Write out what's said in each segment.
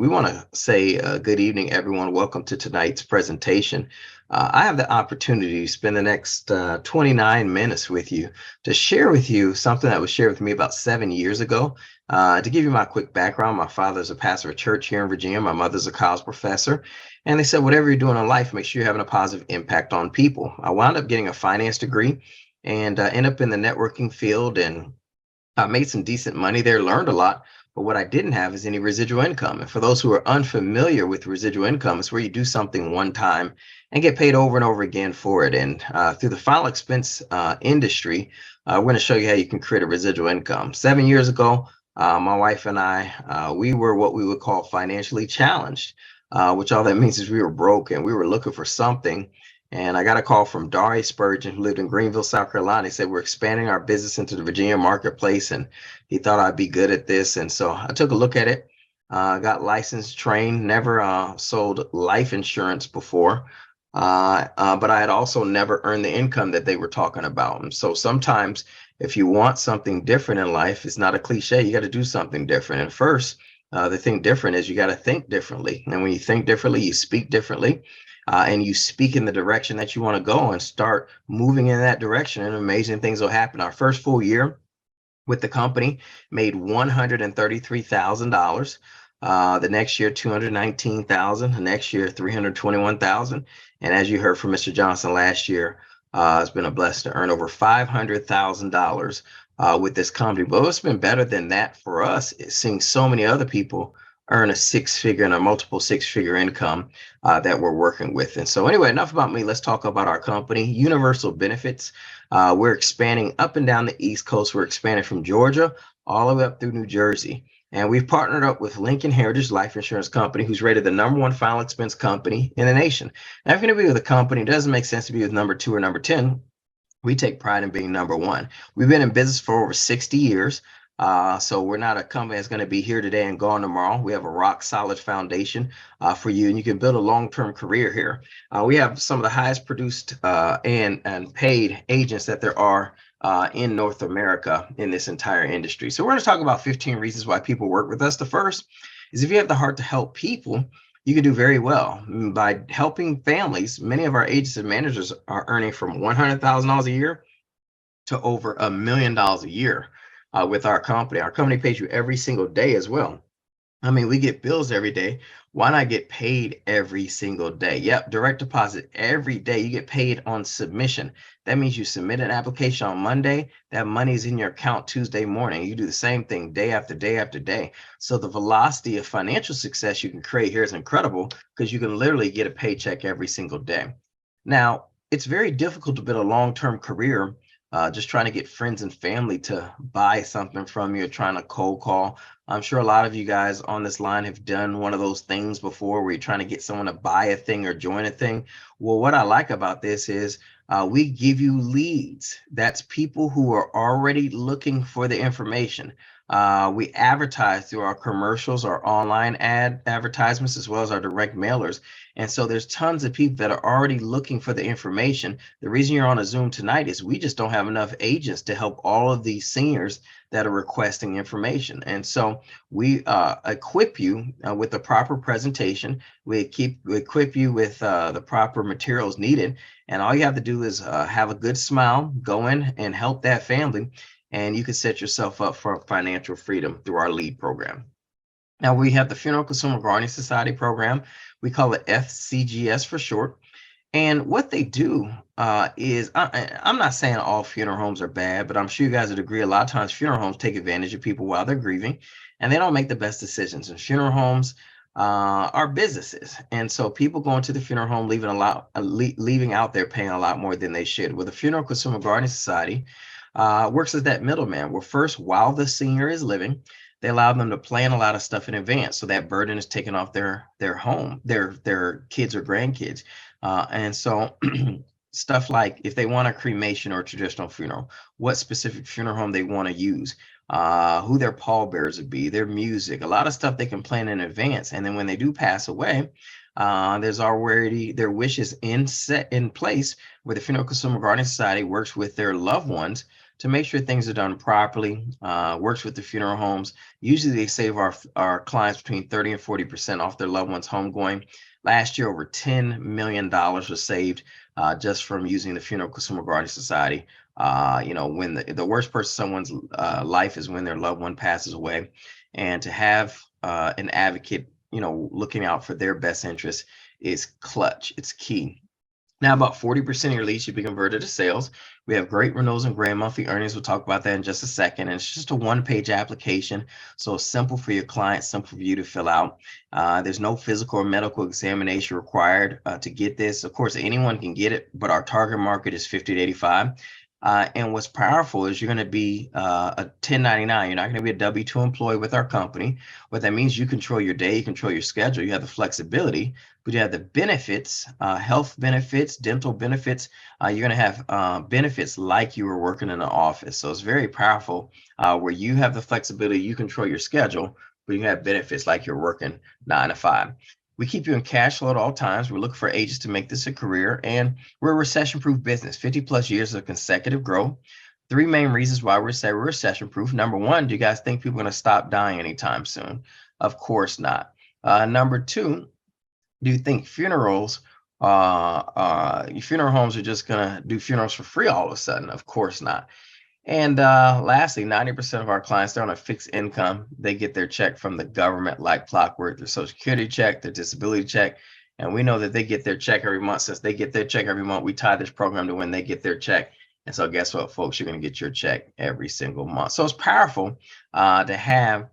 We want to say good evening, everyone. Welcome to tonight's presentation. I have the opportunity to spend the next 29 minutes with you to share with you something that was shared with me about 7 years ago. To give you my quick background, my father's a pastor of a church here in Virginia. My mother's a college professor. And they said, whatever you're doing in life, make sure you're having a positive impact on people. I wound up getting a finance degree and ended up in the networking field and made some decent money there, learned a lot. But what I didn't have is any residual income. And for those who are unfamiliar with residual income, it's where you do something one time and get paid over and over again for it. And through the final expense industry, we're going to show you how you can create a residual income. 7 years ago, my wife and I, we were what we would call financially challenged, which all that means is we were broke and we were looking for something. And I got a call from Dari Spurgeon, who lived in Greenville, South Carolina. He said, we're expanding our business into the Virginia marketplace, and he thought I'd be good at this. And so I took a look at it, got licensed, trained, never sold life insurance before, but I had also never earned the income that they were talking about. And so sometimes if you want something different in life, it's not a cliche, you got to do something different. And first, the thing different is you got to think differently. And when you think differently, you speak differently. And you speak in the direction that you want to go and start moving in that direction, and amazing things will happen. Our first full year with the company made $133,000. The next year, $219,000. The next year, $321,000. And as you heard from Mr. Johnson last year, it's been a blessing to earn over $500,000 with this company. But it's been better than that for us, seeing so many other people earn a six-figure and a multiple six-figure income that we're working with. And so anyway, enough about me. Let's talk about our company, Universal Benefits. We're expanding up and down the East Coast. We're expanding from Georgia all the way up through New Jersey. And we've partnered up with Lincoln Heritage Life Insurance Company, who's rated the #1 final expense company in the nation. Now, if you're going to be with a company, it doesn't make sense to be with number 2 or number 10. We take pride in being #1. We've been in business for over 60 years. So we're not a company that's going to be here today and gone tomorrow. We have a rock solid foundation for you, and you can build a long-term career here. We have some of the highest produced and paid agents that there are in North America in this entire industry. So we're going to talk about 15 reasons why people work with us. The first is if you have the heart to help people, you can do very well. By helping families, many of our agents and managers are earning from $100,000 a year to over $1 million a year. With our company. Our company pays you every single day as well. I mean, we get bills every day. Why not get paid every single day? Yep, direct deposit every day. You get paid on submission. That means you submit an application on Monday, that money's in your account Tuesday morning. You do the same thing day after day after day. So the velocity of financial success you can create here is incredible because you can literally get a paycheck every single day. Now, it's very difficult to build a long-term career just trying to get friends and family to buy something from you, or trying to cold call. I'm sure a lot of you guys on this line have done one of those things before where you're trying to get someone to buy a thing or join a thing. Well, what I like about this is we give you leads. That's people who are already looking for the information. We advertise through our commercials, our online advertisements, as well as our direct mailers. And so there's tons of people that are already looking for the information. The reason you're on a Zoom tonight is we just don't have enough agents to help all of these seniors that are requesting information. And so we equip you with the proper presentation. We equip you with the proper materials needed. And all you have to do is have a good smile, go in and help that family. And you can set yourself up for financial freedom through our LEAD program. Now, we have the Funeral Consumer Guardian Society program. We call it FCGS for short. And what they do is, I'm not saying all funeral homes are bad, but I'm sure you guys would agree a lot of times funeral homes take advantage of people while they're grieving, and they don't make the best decisions. And funeral homes are businesses. And so people going to the funeral home leaving out there paying a lot more than they should. With the Funeral Consumer Guardian Society, works as that middleman, where first, while the senior is living, they allow them to plan a lot of stuff in advance, so that burden is taken off their home, their kids or grandkids. And so stuff like if they want a cremation or a traditional funeral, what specific funeral home they want to use, who their pallbearers would be, their music, a lot of stuff they can plan in advance. And then when they do pass away, there's already their wishes set in place, where the Funeral Consumer Guardian Society works with their loved ones to make sure things are done properly. Works with the funeral homes. Usually they save our clients between 30 and 40% off their loved one's homegoing. Last year, over $10 million was saved just from using the Funeral Consumer Guardian Society. When the worst part of someone's life is when their loved one passes away, and to have an advocate, looking out for their best interest is clutch. It's key. Now, about 40% of your leads should be converted to sales. We have great renewals and grand monthly earnings. We'll talk about that in just a second. And it's just a one-page application, so simple for your client, simple for you to fill out. There's no physical or medical examination required to get this. Of course, anyone can get it, but our target market is 50 to 85. And what's powerful is you're going to be a 1099. You're not going to be a W-2 employee with our company. What that means, you control your day, you control your schedule, you have the flexibility, but you have the benefits, health benefits, dental benefits. You're going to have benefits like you were working in an office. So it's very powerful where you have the flexibility, you control your schedule, but you have benefits like you're working 9 to 5. We keep you in cash flow at all times. We're looking for agents to make this a career, and we're a recession-proof business, 50 plus years of consecutive growth. 3 main reasons why we say we're recession-proof. Number one, do you guys think people are going to stop dying anytime soon? Of course not. Number 2, do you think funeral homes are just going to do funerals for free all of a sudden? Of course not. And lastly, 90% of our clients, they're on a fixed income. They get their check from the government like clockwork, their Social Security check, their disability check. And we know that they get their check every month. Since they get their check every month, we tie this program to when they get their check. And so guess what, folks? You're going to get your check every single month. So it's powerful to have,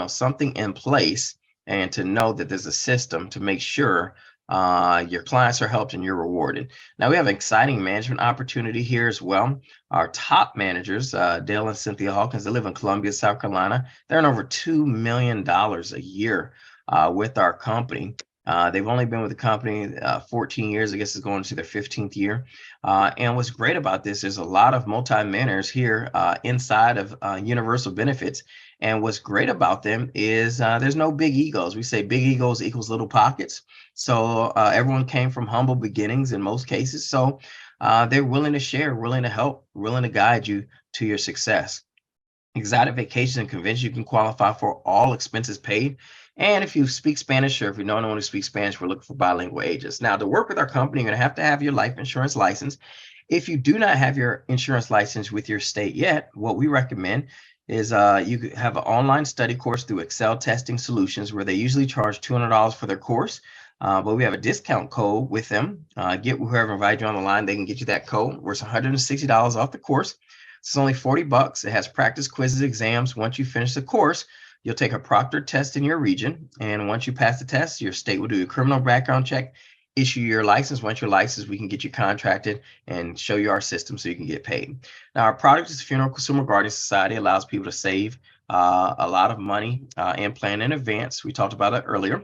something in place and to know that there's a system to make sure your clients are helped and you're rewarded. Now we have an exciting management opportunity here as well. Our top managers, Dale and Cynthia Hawkins, they live in Columbia, South Carolina. They earn over $2 million a year with our company. They've only been with the company 14 years. I guess it's going to their 15th year. And what's great about this is a lot of multi-millionaires here inside of Universal Benefits. And what's great about them is there's no big egos. We say big egos equals little pockets. So everyone came from humble beginnings in most cases. So they're willing to share, willing to help, willing to guide you to your success. Exotic Vacations and Conventions, you can qualify for all expenses paid. And if you speak Spanish, or if you know anyone who speaks Spanish, we're looking for bilingual agents. Now, to work with our company, you're going to have your life insurance license. If you do not have your insurance license with your state yet, what we recommend is you could have an online study course through Excel Testing Solutions, where they usually charge $200 for their course. But we have a discount code with them. Get whoever invited you on the line, they can get you that code. It's $160 off the course. It's only $40. It has practice quizzes, exams. Once you finish the course, you'll take a proctored test in your region. And once you pass the test, your state will do a criminal background check, issue your license. Once you're licensed, we can get you contracted and show you our system so you can get paid. Now, our product is Funeral Consumer Guardian Society. It allows people to save a lot of money and plan in advance. We talked about it earlier.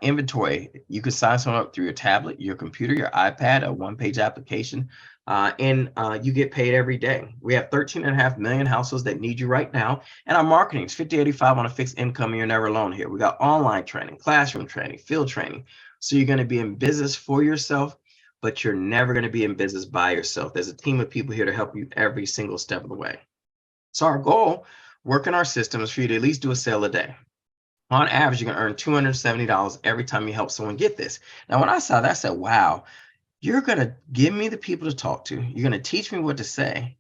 Inventory, you can sign someone up through your tablet, your computer, your iPad, a one-page application, and you get paid every day. We have 13.5 million households that need you right now. And our marketing is 50-85 on a fixed income, and you're never alone here. We got online training, classroom training, field training. So you're going to be in business for yourself, but you're never going to be in business by yourself. There's a team of people here to help you every single step of the way. So our goal, working our system, is for you to at least do a sale a day. On average, you're going to earn $270 every time you help someone get this. Now, when I saw that, I said, wow, you're going to give me the people to talk to. You're going to teach me what to say.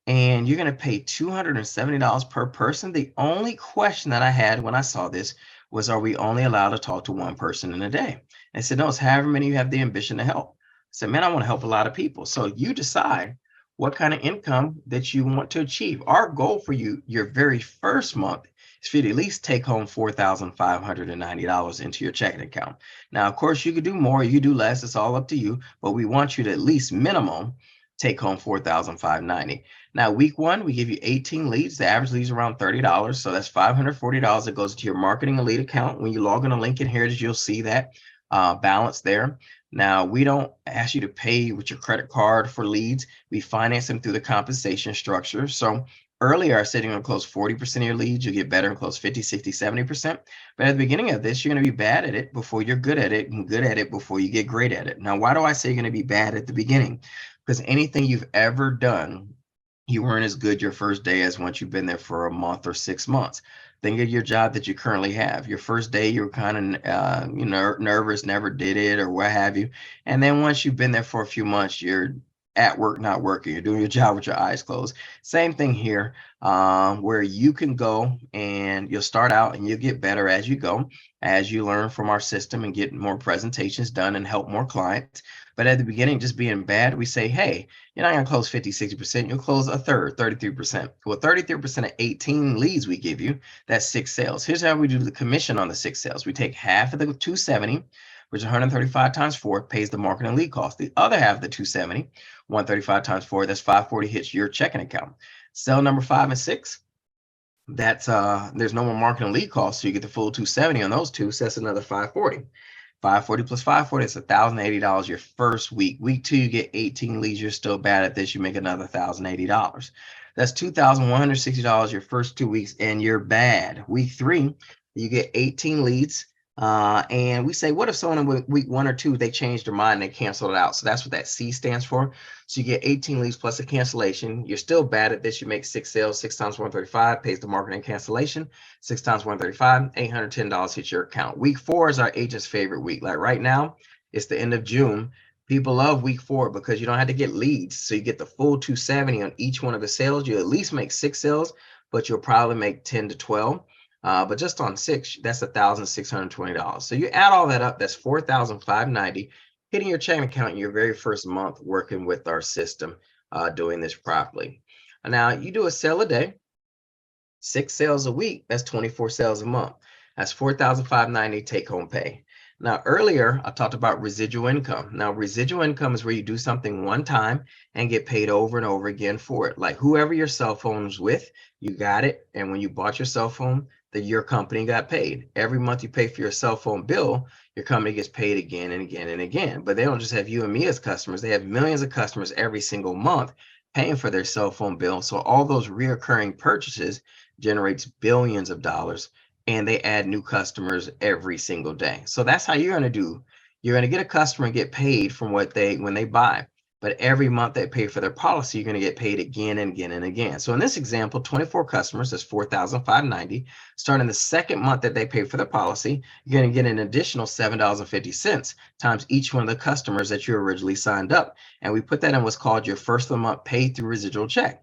And you're going to pay $270 per person. The only question that I had when I saw this was, are we only allowed to talk to one person in a day? And I said, no, it's however many you have the ambition to help. I said, man, I want to help a lot of people. So you decide what kind of income that you want to achieve. Our goal for you, your very first month, is for you to at least take home $4,590 into your checking account. Now, of course, you could do more, you could do less, it's all up to you, but we want you to at least minimum take home $4,590. Now, week 1, we give you 18 leads. The average lead is around $30. So that's $540 that goes to your marketing and lead account. When you log in to Lincoln Heritage, you'll see that balance there. Now, we don't ask you to pay with your credit card for leads. We finance them through the compensation structure. So earlier, I said you're going to close 40% of your leads. You'll get better and close 50, 60, 70%. But at the beginning of this, you're going to be bad at it before you're good at it, and good at it before you get great at it. Now, why do I say you're going to be bad at the beginning? Because anything you've ever done You weren't as good your first day as once you've been there for a month or 6 months. Think of your job that you currently have. Your first day, you were kind of nervous, never did it, or what have you. And then once you've been there for a few months, you're at work, not working. You're doing your job with your eyes closed. Same thing here, where you can go and you'll start out and you'll get better as you go, as you learn from our system and get more presentations done and help more clients. But at the beginning, just being bad, we say, hey, you're not going to close 50, 60%. You'll close a third, 33%. Well, 33% of 18 leads we give you, that's 6 sales. Here's how we do the commission on the 6 sales. We take half of the 270, which is 135 times 4, pays the marketing lead cost. The other half of the 270, 135 times 4, that's 540, hits your checking account. Sell number 5 and 6, that's there's no more marketing lead cost, so you get the full 270 on those two, so that's another 540. 540 plus 540, it's $1,080 your first week. Week 2, you get 18 leads. You're still bad at this. You make another $1,080. That's $2,160 your first 2 weeks, and you're bad. Week 3, you get 18 leads. And we say, what if someone in week 1 or 2, they changed their mind and they canceled it out? So that's what that C stands for. So you get 18 leads plus a cancellation. You're still bad at this. You make 6 sales, 6 times 135, pays the marketing cancellation. 6 times 135, $810 hits your account. Week 4 is our agent's favorite week. Like right now, it's the end of June. People love week 4 because you don't have to get leads. So you get the full 270 on each one of the sales. You at least make 6 sales, but you'll probably make 10 to 12. But just on 6, that's $1,620. So you add all that up, that's $4,590 hitting your checking account in your very first month working with our system, doing this properly. Now you do a sale a day, 6 sales a week, that's 24 sales a month. That's $4,590 take home pay. Now, earlier I talked about residual income. Now, residual income is where you do something one time and get paid over and over again for it. Like whoever your cell phone was with, you got it. And when you bought your cell phone, your company got paid. Every month you pay for your cell phone bill, your company gets paid again and again and again. But they don't just have you and me as customers. They have millions of customers every single month paying for their cell phone bill. So all those reoccurring purchases generates billions of dollars, and they add new customers every single day. So that's how you're going to do. You're going to get a customer and get paid from when they buy. But every month they pay for their policy, you're going to get paid again and again and again. So in this example, 24 customers, that's $4,590. Starting the second month that they pay for the policy, you're going to get an additional $7.50 times each one of the customers that you originally signed up. And we put that in what's called your first of the month paid through residual check.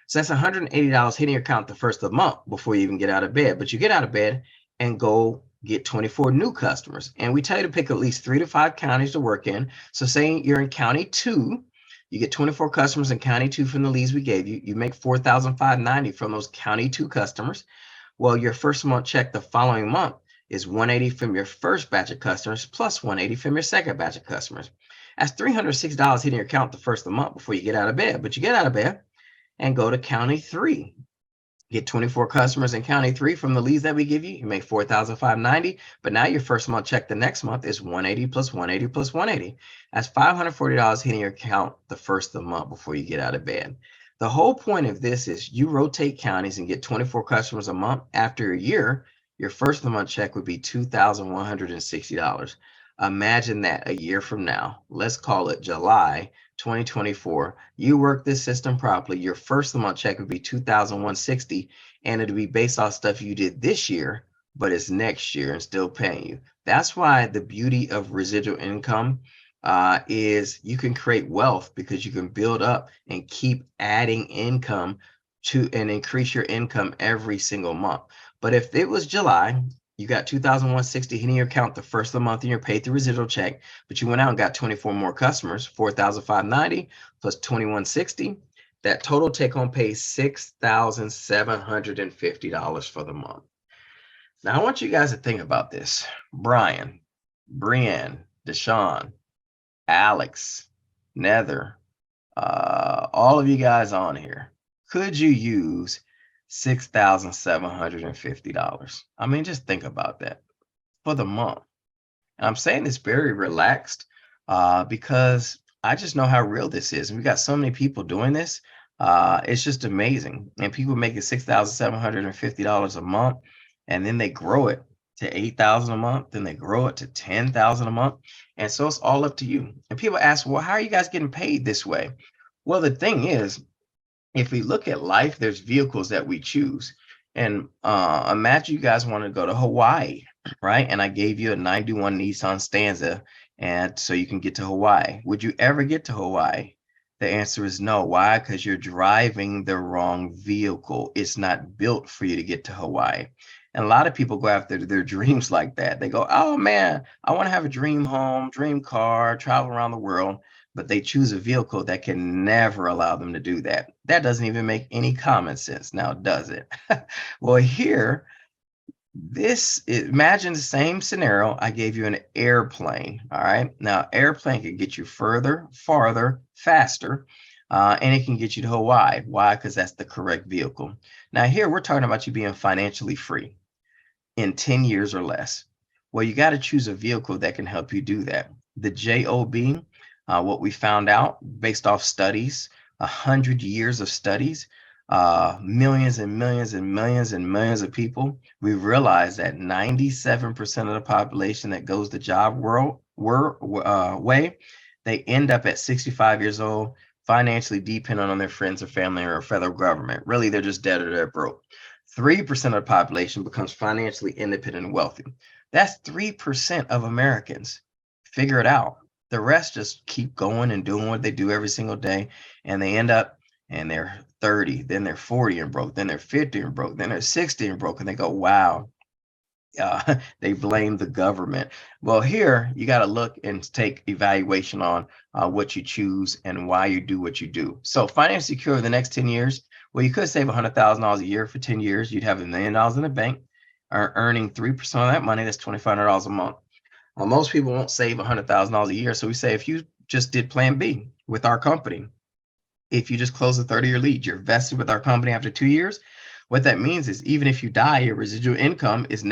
So that's $180 hitting your account the first of the month before you even get out of bed. But you get out of bed and go get 24 new customers. And we tell you to pick at least 3 to 5 counties to work in. So say you're in county 2, you get 24 customers in county 2 from the leads we gave you. You make $4,590 from those county 2 customers. Well, your first month check the following month is $180 from your first batch of customers plus $180 from your second batch of customers. That's $306 hitting your account the first of the month before you get out of bed. But you get out of bed and go to county 3. Get 24 customers in county 3 from the leads that we give you. You make $4,590, but now your first month check the next month is $180 plus $180 plus $180. That's $540 hitting your account the first of the month before you get out of bed. The whole point of this is you rotate counties and get 24 customers a month. After a year, your first of the month check would be $2,160. Imagine that a year from now. Let's call it July 2024. You work this system properly, your first of the month check would be $2,160, and it'll be based off stuff you did this year, but it's next year and still paying you. That's why the beauty of residual income is you can create wealth because you can build up and keep adding income to and increase your income every single month. But if it was July, you got $2,160 hitting your account the first of the month and you're paid through residual check, but you went out and got 24 more customers, $4,590 plus $2,160. That total take home pay is $6,750 for the month. Now I want you guys to think about this. Brian, Brienne, Deshaun, Alex, Nether, all of you guys on here, could you use $6,750? I mean, just think about that for the month. And I'm saying this very relaxed because I just know how real this is. We got so many people doing this. It's just amazing. And people making $6,750 a month, and then they grow it to $8,000 a month, then they grow it to $10,000 a month. And so it's all up to you. And people ask, well, how are you guys getting paid this way? Well, the thing is, if we look at life, there's vehicles that we choose. And imagine you guys want to go to Hawaii, right? And I gave you a 91 Nissan Stanza, and so you can get to Hawaii. Would you ever get to Hawaii? The answer is no. Why? Because you're driving the wrong vehicle. It's not built for you to get to Hawaii. And a lot of people go after their dreams like that. They go, oh man, I want to have a dream home, dream car, travel around the world, but they choose a vehicle that can never allow them to do that. That doesn't even make any common sense now, does it? Well, here, imagine the same scenario. I gave you an airplane. All right. Now, airplane can get you further, farther, faster, and it can get you to Hawaii. Why? Because that's the correct vehicle. Now, here we're talking about you being financially free in 10 years or less. Well, you got to choose a vehicle that can help you do that. The JOB, what we found out based off studies, 100 years of studies, millions and millions and millions and millions of people, we realized that 97% of the population that goes the job way, they end up at 65 years old, financially dependent on their friends or family or federal government. Really, they're just dead or they're broke. 3% of the population becomes financially independent and wealthy. That's 3% of Americans. Figure it out. The rest just keep going and doing what they do every single day, and they end up and they're 30, then they're 40 and broke, then they're 50 and broke, then they're 60 and broke, and they go, wow, they blame the government. Well, here you got to look and take evaluation on what you choose and why you do what you do. So financially secure the next 10 years. Well, you could save $100,000 a year for 10 years. You'd have $1 million in the bank, earning 3% of that money. That's $2,500 a month. Well, most people won't save $100,000 a year. So we say, if you just did plan B with our company, if you just close a 30-year lead, you're vested with our company after 2 years. What that means is, even if you die, your residual income is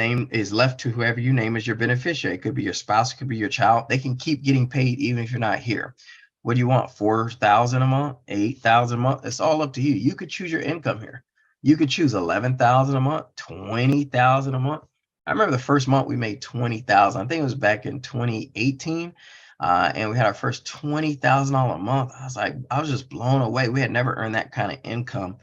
left to whoever you name as your beneficiary. It could be your spouse, it could be your child. They can keep getting paid even if you're not here. What do you want? $4,000 a month, $8,000 a month? It's all up to you. You could choose your income here. You could choose $11,000 a month, $20,000 a month. I remember the first month we made $20,000. I think it was back in 2018. And we had our first $20,000 a month. I was just blown away. We had never earned that kind of income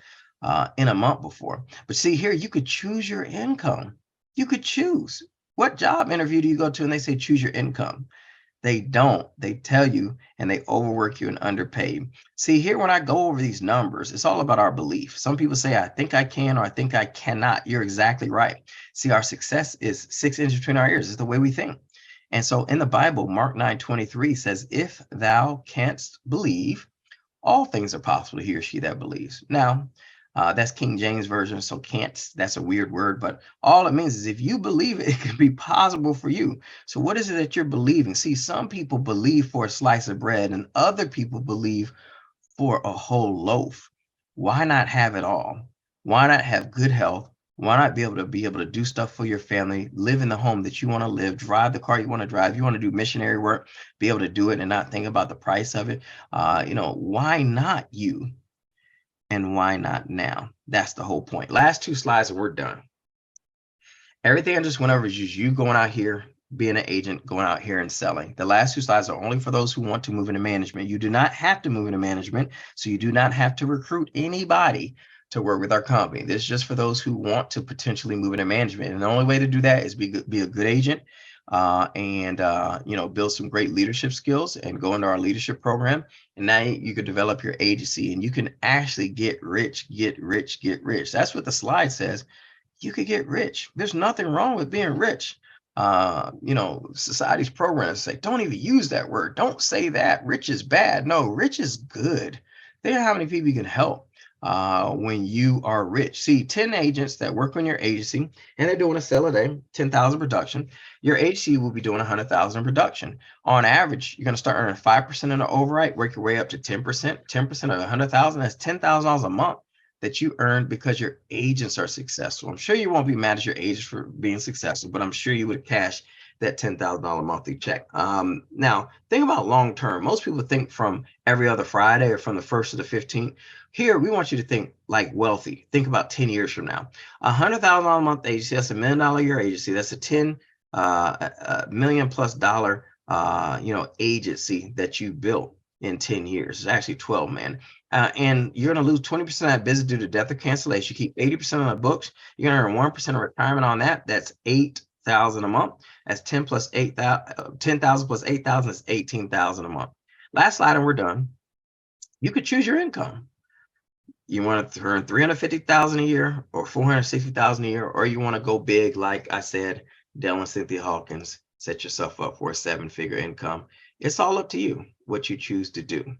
in a month before. But see here, you could choose your income. You could choose. What job interview do you go to and they say choose your income? They don't. They tell you, and they overwork you and underpay. See here, when I go over these numbers, it's all about our belief. Some people say, I think I can, or I think I cannot. You're exactly right. See, our success is 6 inches between our ears. It's the way we think. And so in the Bible, Mark 9:23 says, if thou canst believe, all things are possible to he or she that believes. Now, that's King James Version, so can't, that's a weird word, but all it means is if you believe it, it can be possible for you. So what is it that you're believing? See, some people believe for a slice of bread and other people believe for a whole loaf. Why not have it all? Why not have good health? Why not be able to do stuff for your family, live in the home that you want to live, drive the car you want to drive? You want to do missionary work, be able to do it and not think about the price of it. Why not you? And why not now? That's the whole point. Last 2 slides and we're done. Everything I just went over is just you going out here, being an agent, going out here and selling. The last 2 slides are only for those who want to move into management. You do not have to move into management, so you do not have to recruit anybody to work with our company. This is just for those who want to potentially move into management. And the only way to do that is be a good agent, and build some great leadership skills and go into our leadership program. And now you could develop your agency and you can actually get rich. That's what the slide says. You could get rich. There's nothing wrong with being rich. Society's programs say, don't even use that word. Don't say that. Rich is bad. No, rich is good. Think of how many people you can help when you are rich. See, 10 agents that work on your agency, and they're doing a sale a day, 10,000 production. Your agency will be doing 100,000 production. On average, you're going to start earning 5% in the override, work your way up to 10%. 10% of 100,000, that's $10,000 a month that you earn because your agents are successful. I'm sure you won't be mad at your agents for being successful, but I'm sure you would cash that $10,000 monthly check. Now, think about long term. Most people think from every other Friday or from the 1st to the 15th. Here, we want you to think like wealthy. Think about 10 years from now. $100,000 a month agency, that's $1 million a year agency. That's a $10 million plus dollar agency that you built in 10 years. It's actually 12, man. and you're going to lose 20% of that business due to death or cancellation. You keep 80% on the books. You're going to earn 1% of retirement on that. That's 8,000 a month. That's 10 plus 8,000, 10,000 plus 8,000 is 18,000 a month. Last slide, and we're done. You could choose your income. You want to earn 350,000 a year or 460,000 a year, or you want to go big, like I said, Dell and Cynthia Hawkins, set yourself up for a 7-figure income. It's all up to you what you choose to do.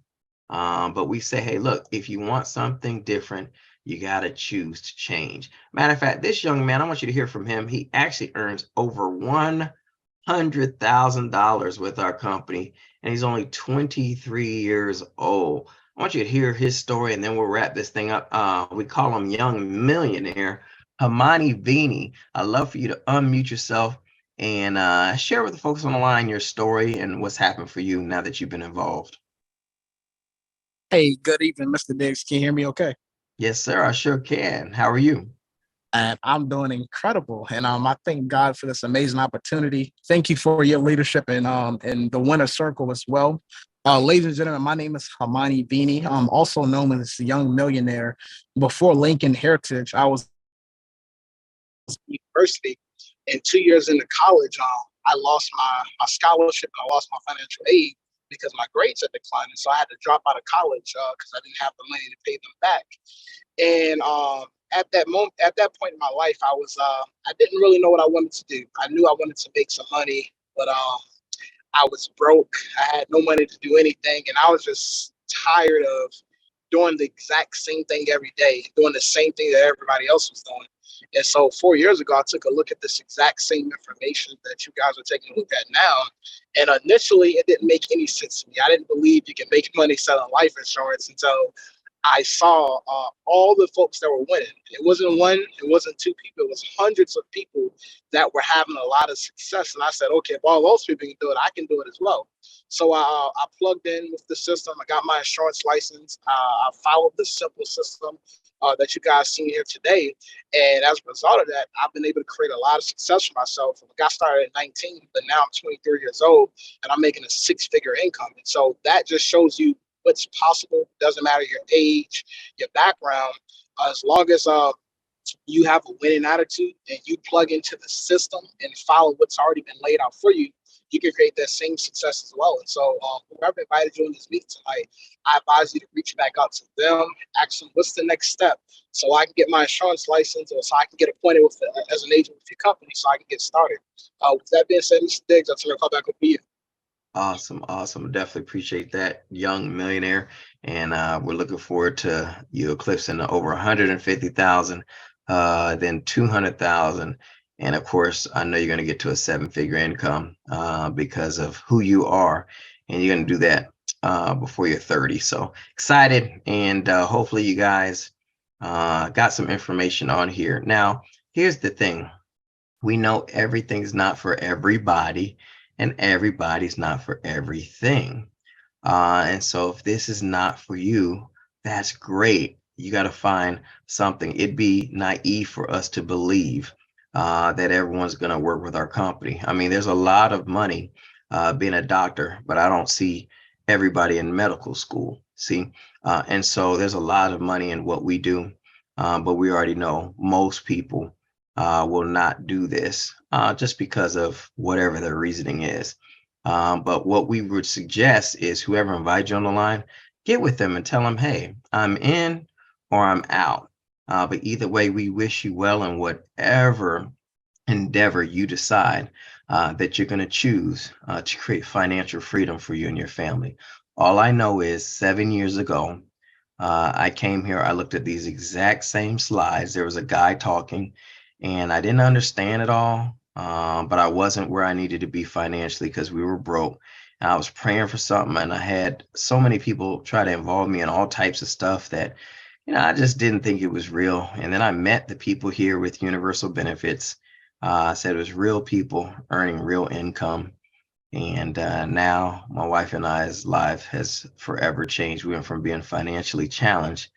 But we say, hey, look, if you want something different, you got to choose to change. Matter of fact, this young man, I want you to hear from him. He actually earns over $100,000 with our company, and he's only 23 years old. I want you to hear his story, and then we'll wrap this thing up. We call him Young Millionaire, Hamani Vini. I'd love for you to unmute yourself and share with the folks on the line your story and what's happened for you now that you've been involved. Hey, good evening, Mr. Diggs. Can you hear me okay? Yes, sir. I sure can. How are you? And I'm doing incredible. And I thank God for this amazing opportunity. Thank you for your leadership and the winner circle as well. Ladies and gentlemen, my name is Hamani Vini. I'm also known as Young Millionaire. Before Lincoln Heritage, I was university, and 2 years into college, I lost my scholarship and I lost my financial aid because my grades had declined. And so I had to drop out of college because I didn't have the money to pay them back. And at that moment, at that point in my life, I didn't really know what I wanted to do. I knew I wanted to make some money, but I was broke. I had no money to do anything, and I was just tired of doing the exact same thing every day, doing the same thing that everybody else was doing. And so 4 years ago, I took a look at this exact same information that you guys are taking a look at now. And initially, it didn't make any sense to me. I didn't believe you can make money selling life insurance until I saw all the folks that were winning. It wasn't one, it wasn't two people, it was hundreds of people that were having a lot of success. And I said, okay, if all those people can do it, I can do it as well. So I plugged in with the system. I got my insurance license. I followed the simple system that you guys seen here today. And as a result of that, I've been able to create a lot of success for myself. I got started at 19, but now I'm 23 years old and I'm making a 6-figure income. And so that just shows you what's possible. Doesn't matter your age, your background, as long as you have a winning attitude and you plug into the system and follow what's already been laid out for you, you can create that same success as well. And so whoever invited you in this meeting tonight, I advise you to reach back out to them, ask them what's the next step so I can get my insurance license or so I can get appointed with as an agent with your company so I can get started. With that being said, Mr. Diggs, I'll turn the call back over to you. Awesome. Definitely appreciate that, Young Millionaire. And we're looking forward to you eclipsing over 150,000, then 200,000. And of course, I know you're going to get to a 7-figure income because of who you are. And you're going to do that before you're 30. So excited. And hopefully you guys got some information on here. Now, here's the thing. We know everything's not for everybody. And everybody's not for everything. And so if this is not for you, that's great. You got to find something. It'd be naive for us to believe that everyone's going to work with our company. I mean, there's a lot of money being a doctor, but I don't see everybody in medical school. See? And so there's a lot of money in what we do. But we already know most people will not do this just because of whatever their reasoning is. But what we would suggest is whoever invites you on the line, get with them and tell them, hey, I'm in or I'm out. But either way, we wish you well in whatever endeavor you decide that you're going to choose to create financial freedom for you and your family. All I know is 7 years ago, I came here, I looked at these exact same slides. There was a guy talking and I didn't understand it all, but I wasn't where I needed to be financially because we were broke. And I was praying for something and I had so many people try to involve me in all types of stuff that, I just didn't think it was real. And then I met the people here with universal benefits. I said it was real people earning real income. And now my wife and I's life has forever changed. We went from being financially challenged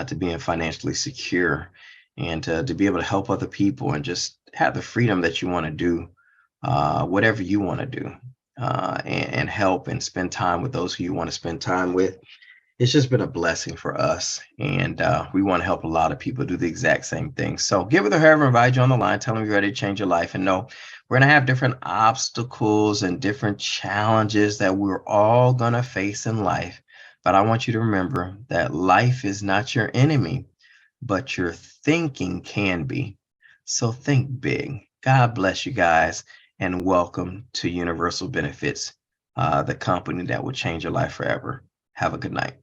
to being financially secure, and to be able to help other people and just have the freedom that you want to do whatever you want to do and help and spend time with those who you want to spend time with. it's just been a blessing for us. And we want to help a lot of people do the exact same thing. So get with whoever invite you on the line, tell them you're ready to change your life, and know we're going to have different obstacles and different challenges that we're all going to face in life. But I want you to remember that life is not your enemy, but your thinking can be. So think big. God bless you guys, and welcome to Universal Benefits, the company that will change your life forever. Have a good night.